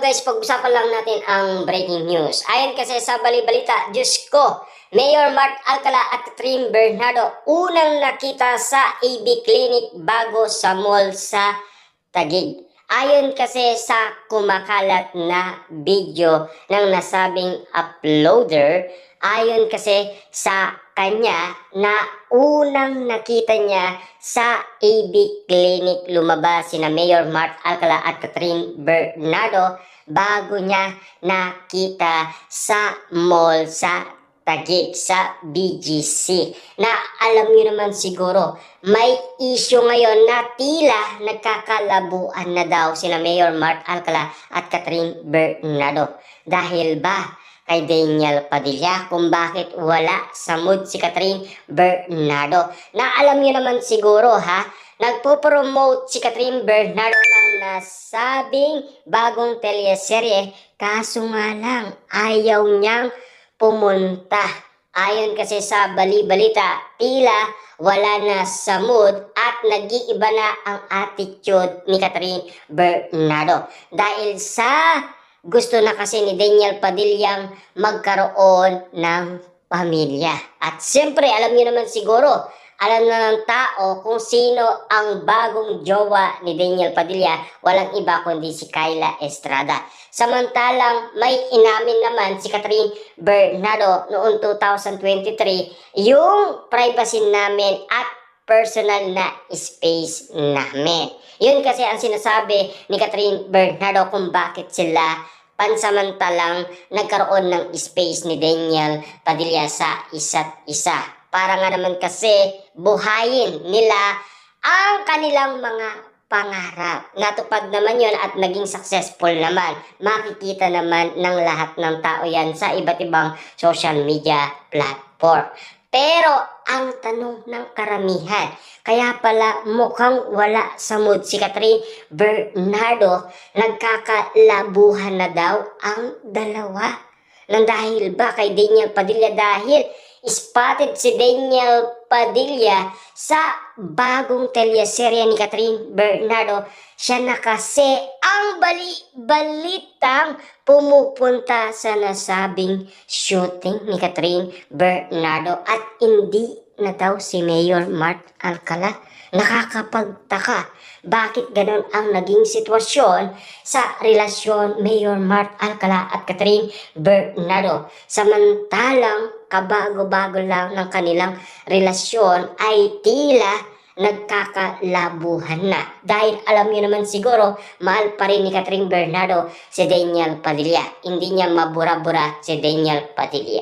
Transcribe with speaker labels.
Speaker 1: guys, pag-usapan lang natin ang breaking news. Ayon kasi sa balibalita, Diyos ko, Mayor Mark Alcala at Catherine Bernardo unang nakita sa AB Clinic bago sa mall sa Taguig. Ayon kasi sa kumakalat na video ng nasabing uploader, ayon kasi sa kanya na unang nakita niya sa AB Clinic lumabas sina Mayor Mark Alcala at Catherine Bernardo bago niya nakita sa mall sa Taguig sa BGC. Na alam niyo naman siguro, may issue ngayon na tila nagkakalabuan na daw sina Mayor Mark Alcala at Catherine Bernardo. Dahil ba kay Daniel Padilla kung bakit wala sa mood si Catherine Bernardo? Na alam niyo naman siguro nagpo-promote si Catherine Bernardo ng nasabing bagong teleserye, kaso nga lang ayaw niyang pumunta. Ayon kasi sa balibalita, tila wala na sa mood at nag-iiba na ang attitude ni Catherine Bernardo. Dahil sa gusto na kasi ni Daniel Padillang magkaroon ng pamilya. At siyempre, alam niyo naman siguro, alam na ng tao kung sino ang bagong jowa ni Daniel Padilla, walang iba kundi si Kyla Estrada. Samantalang may inamin naman si Catherine Bernardo noong 2023 yung privacy namin at personal na space namin. Yun kasi ang sinasabi ni Catherine Bernardo kung bakit sila pansamantalang nagkaroon ng space ni Daniel Padilla sa isa't isa. Para nga naman kasi buhayin nila ang kanilang mga pangarap. Natupad naman yon at naging successful naman. Makikita naman ng lahat ng tao yan sa iba't ibang social media platform. Pero ang tanong ng karamihan, kaya pala mukhang wala sa mood si Catherine Bernardo, nagkakalabuhan na daw ang dalawa. Nang dahil ba kay Daniel Padilla, dahil spotted si Daniel Padilla sa bagong teleserye ni Catherine Bernardo. Siya na kasi ang balitang pumupunta sa nasabing shooting ni Catherine Bernardo at hindi na daw si Mayor Mark Alcala. Nakakapagtaka, bakit ganun ang naging sitwasyon sa relasyon Mayor Mark Alcala at Catherine Bernardo? Samantalang kabago-bago lang ng kanilang relasyon ay tila nagkakalabuhan na. Dahil alam niyo naman siguro, mahal pa rin ni Catherine Bernardo si Daniel Padilla. Hindi niya mabura-bura si Daniel Padilla.